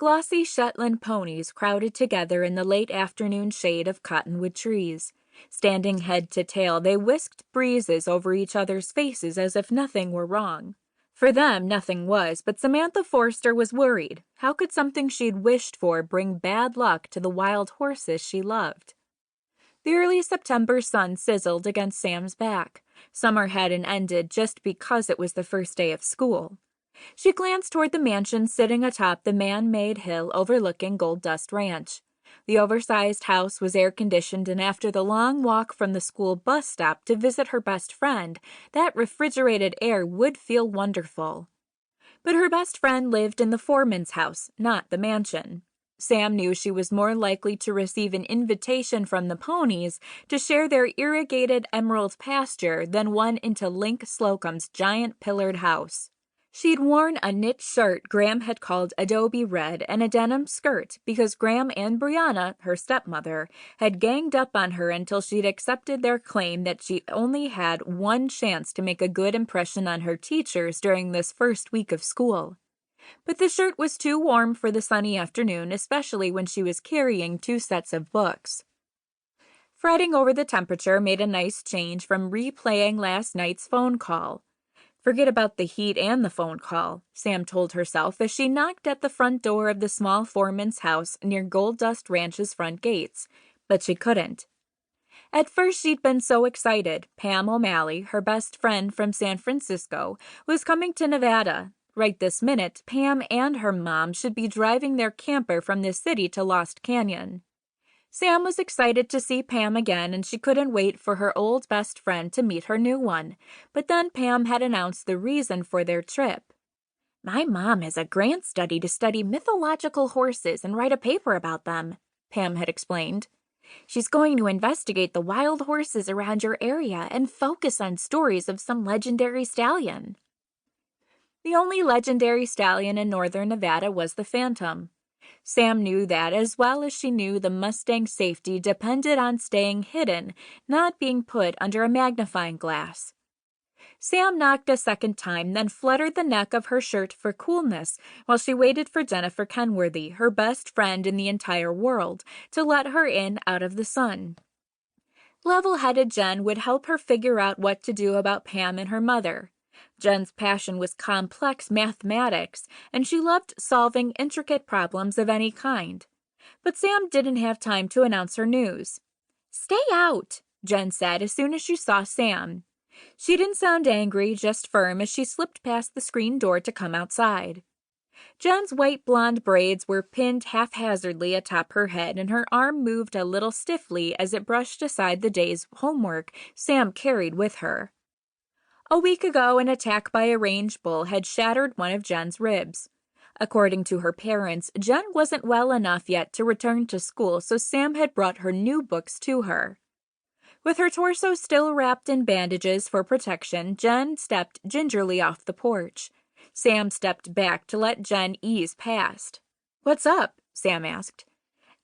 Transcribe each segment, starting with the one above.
Glossy Shetland ponies crowded together in the late afternoon shade of cottonwood trees. Standing head to tail, they whisked breezes over each other's faces as if nothing were wrong. For them, nothing was, but Samantha Forster was worried. How could something she'd wished for bring bad luck to the wild horses she loved? The early September sun sizzled against Sam's back. Summer hadn't ended just because it was the first day of school. She glanced toward the mansion sitting atop the man-made hill overlooking Gold Dust Ranch. The oversized house was air-conditioned, and after the long walk from the school bus stop to visit her best friend, that refrigerated air would feel wonderful. But her best friend lived in the foreman's house, not the mansion. Sam knew she was more likely to receive an invitation from the ponies to share their irrigated emerald pasture than one into Link Slocum's giant pillared house. She'd worn a knit shirt Graham had called Adobe Red and a denim skirt because Graham and Brianna, her stepmother, had ganged up on her until she'd accepted their claim that she only had one chance to make a good impression on her teachers during this first week of school. But the shirt was too warm for the sunny afternoon, especially when she was carrying 2 sets of books. Fretting over the temperature made a nice change from replaying last night's phone call. Forget about the heat and the phone call, Sam told herself as she knocked at the front door of the small foreman's house near Gold Dust Ranch's front gates, but she couldn't. At first she'd been so excited. Pam O'Malley, her best friend from San Francisco, was coming to Nevada. Right this minute, Pam and her mom should be driving their camper from the city to Lost Canyon. Sam was excited to see Pam again, and she couldn't wait for her old best friend to meet her new one. But then Pam had announced the reason for their trip. "My mom has a grant study to study mythological horses and write a paper about them," Pam had explained. "She's going to investigate the wild horses around your area and focus on stories of some legendary stallion." The only legendary stallion in northern Nevada was the Phantom. Sam knew that as well as she knew the Mustang's safety depended on staying hidden, not being put under a magnifying glass. Sam knocked a second time, then fluttered the neck of her shirt for coolness while she waited for Jennifer Kenworthy, her best friend in the entire world, to let her in out of the sun. Level-headed Jen would help her figure out what to do about Pam and her mother. Jen's passion was complex mathematics, and she loved solving intricate problems of any kind. But Sam didn't have time to announce her news. "Stay out," Jen said as soon as she saw Sam. She didn't sound angry, just firm as she slipped past the screen door to come outside. Jen's white blonde braids were pinned haphazardly atop her head, and her arm moved a little stiffly as it brushed aside the day's homework Sam carried with her. A week ago, an attack by a range bull had shattered one of Jen's ribs. According to her parents, Jen wasn't well enough yet to return to school, so Sam had brought her new books to her. With her torso still wrapped in bandages for protection, Jen stepped gingerly off the porch. Sam stepped back to let Jen ease past. "What's up?" Sam asked.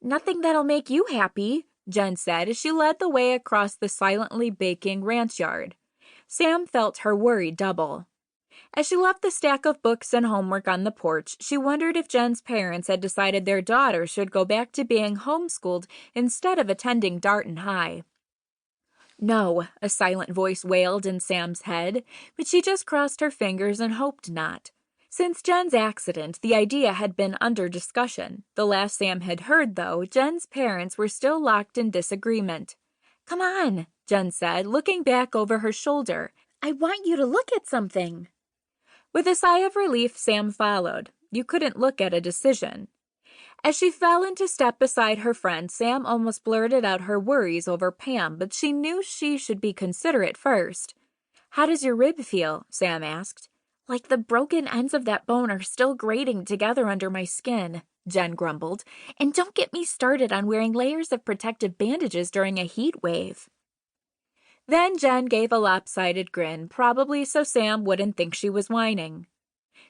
"Nothing that'll make you happy," Jen said as she led the way across the silently baking ranch yard. Sam felt her worry double. As she left the stack of books and homework on the porch, she wondered if Jen's parents had decided their daughter should go back to being homeschooled instead of attending Darton High. "No," a silent voice wailed in Sam's head, but she just crossed her fingers and hoped not. Since Jen's accident, the idea had been under discussion. The last Sam had heard, though, Jen's parents were still locked in disagreement. "Come on," Jen said, looking back over her shoulder. "I want you to look at something." With a sigh of relief, Sam followed. You couldn't look at a decision. As she fell into step beside her friend, Sam almost blurted out her worries over Pam, but she knew she should be considerate first. "How does your rib feel?" Sam asked. "Like the broken ends of that bone are still grating together under my skin," Jen grumbled. "And don't get me started on wearing layers of protective bandages during a heat wave." Then Jen gave a lopsided grin, probably so Sam wouldn't think she was whining.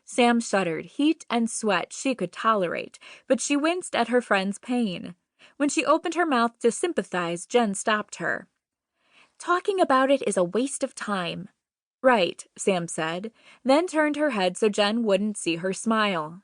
Sam shuddered. Heat and sweat she could tolerate, but she winced at her friend's pain. When she opened her mouth to sympathize, Jen stopped her. "Talking about it is a waste of time." "Right," Sam said, then turned her head so Jen wouldn't see her smile.